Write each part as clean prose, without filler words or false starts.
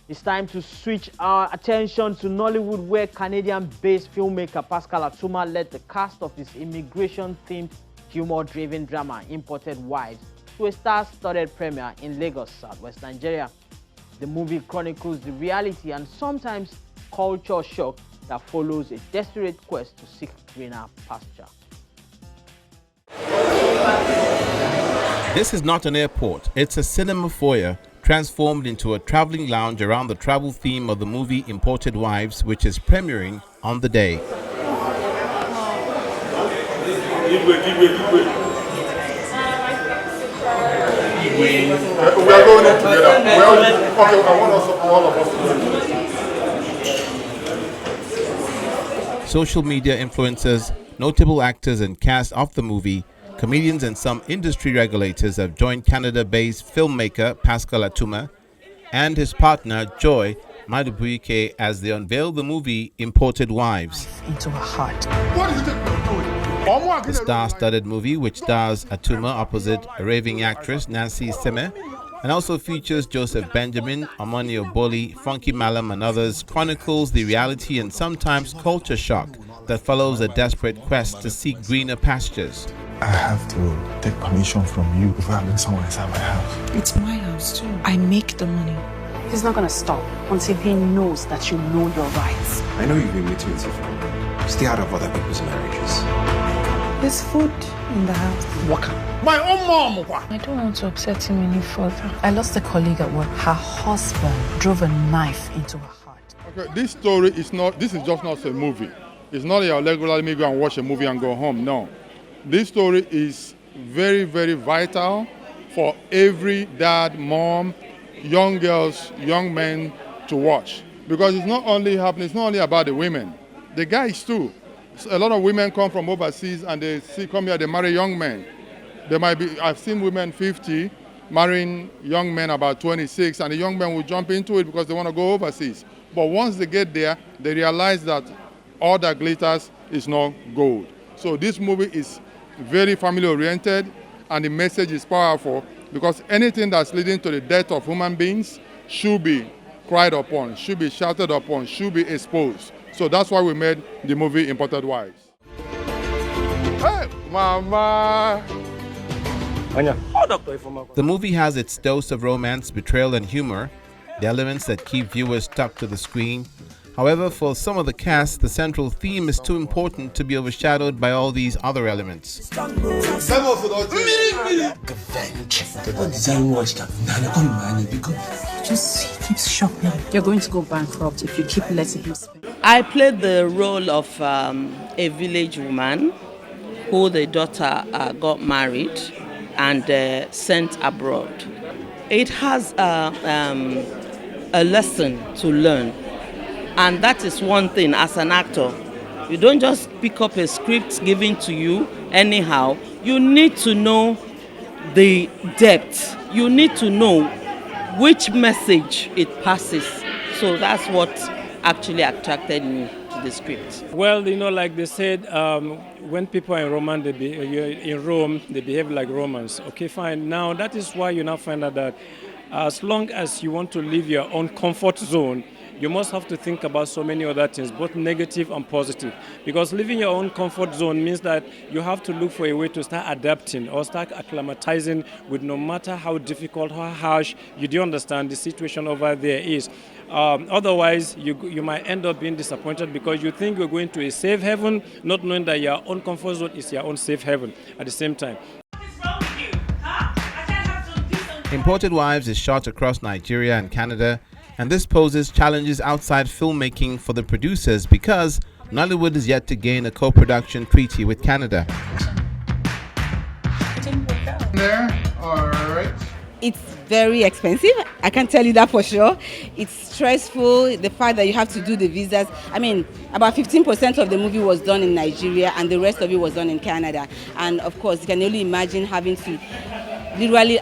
It's time to switch our attention to Nollywood, where Canadian-based filmmaker Pascal Atuma led the cast of his immigration-themed, humor-driven drama Imported Wives to a star-studded premiere in Lagos, Southwest Nigeria. The movie chronicles the reality and sometimes culture shock that follows a desperate quest to seek greener pasture. This is not an airport, it's a cinema foyer transformed into a traveling lounge around the travel theme of the movie Imported Wives, which is premiering on the day. We are going in together. Okay, I want us all of us. Social media influencers, notable actors and cast of the movie, comedians and some industry regulators have joined Canada-based filmmaker Pascal Atuma and his partner Joy Madubuike as they unveil the movie Imported Wives. Into her heart. What is it you're doing? The star-studded movie, which stars Atuma opposite a raving actress Nancy Seme, and also features Joseph Benjamin, Omoni Oboli, Funky Malam and others, chronicles the reality and sometimes culture shock that follows a desperate quest to seek greener pastures. I have to take permission from you before I let someone inside my house. It's my house too. I make the money. He's not gonna stop until he knows that you know your rights. I know you've been meeting with your family. Stay out of other people's marriages. There's food in the house. Waka. My own mom. I don't want to upset him any further. I lost a colleague at work. Her husband drove a knife into her heart. Okay, this story is not, this is just not a movie. It's not your regular me go and watch a movie and go home, no. This story is very, very vital for every dad, mom, young girls, young men to watch. Because it's not only happening, it's not only about the women, the guys too. A lot of women come from overseas and they come here, they marry young men. They might be, I've seen women 50 marrying young men about 26, and the young men will jump into it because they want to go overseas. But once they get there, they realize that all that glitters is not gold. So this movie is very family-oriented, and the message is powerful because anything that's leading to the death of human beings should be cried upon, should be shouted upon, should be exposed. So that's why we made the movie Imported Wives. Hey, mama! The movie has its dose of romance, betrayal and humor, the elements that keep viewers stuck to the screen. However, for some of the cast, the central theme is too important to be overshadowed by all these other elements. Just keeps shopping. You're going to go bankrupt if you keep letting him spend. I played the role of a village woman who the daughter got married and sent abroad. It has a lesson to learn, and that is one thing as an actor. You don't just pick up a script given to you anyhow. You need to know the depth. You need to know which message it passes. So that's what actually attracted me to the script. Well, like they said, when people are in Rome, they behave like Romans. Okay, fine. Now, that is why you now find out that as long as you want to leave your own comfort zone, you must have to think about so many other things, both negative and positive. Because leaving your own comfort zone means that you have to look for a way to start adapting or start acclimatizing with no matter how difficult, how harsh, you do understand the situation over there is. Otherwise, you might end up being disappointed because you think you're going to a safe haven, not knowing that your own comfort zone is your own safe haven at the same time. Imported Wives is shot across Nigeria and Canada, and this poses challenges outside filmmaking for the producers because Nollywood is yet to gain a co-production treaty with Canada. There, all right. It's very expensive, I can tell you that for sure. It's stressful, the fact that you have to do the visas. I mean, about 15% of the movie was done in Nigeria and the rest of it was done in Canada. And of course, you can only imagine having to literally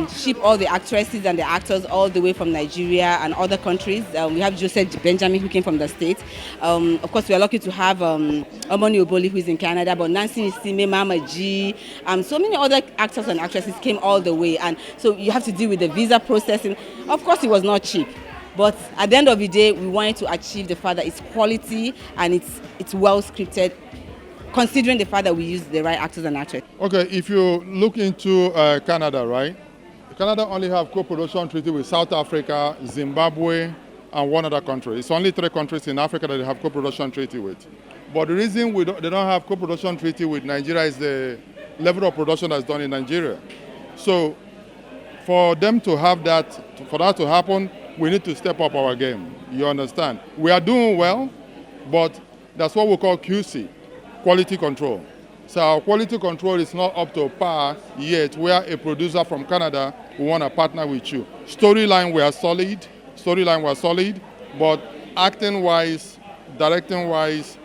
ship all the actresses and the actors all the way from Nigeria and other countries. We have Joseph Benjamin who came from the States. Of course, we are lucky to have Omoni Oboli who is in Canada, but Nancy Sime, Mama G, so many other actors and actresses came all the way. And so you have to deal with the visa processing. Of course, it was not cheap. But at the end of the day, we wanted to achieve the fact that it's quality and it's well scripted, considering the fact that we use the right actors and actresses. Okay, if you look into Canada, right? Canada only have co-production treaty with South Africa, Zimbabwe, and one other country. It's only 3 countries in Africa that they have co-production treaty with. But the reason they don't have co-production treaty with Nigeria is the level of production that's done in Nigeria. So for them to have that, for that to happen, we need to step up our game. You understand? We are doing well, but that's what we call QC, quality control. So our quality control is not up to par yet. We are a producer from Canada. We want to partner with you. Storyline, we are solid. But acting-wise, directing-wise,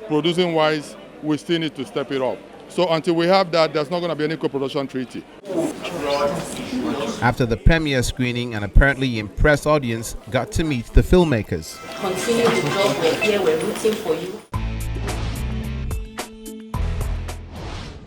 producing-wise, we still need to step it up. So until we have that, there's not going to be any co-production treaty. After the premiere screening, an apparently impressed audience got to meet the filmmakers. Continue the job. We're here. We're rooting for you.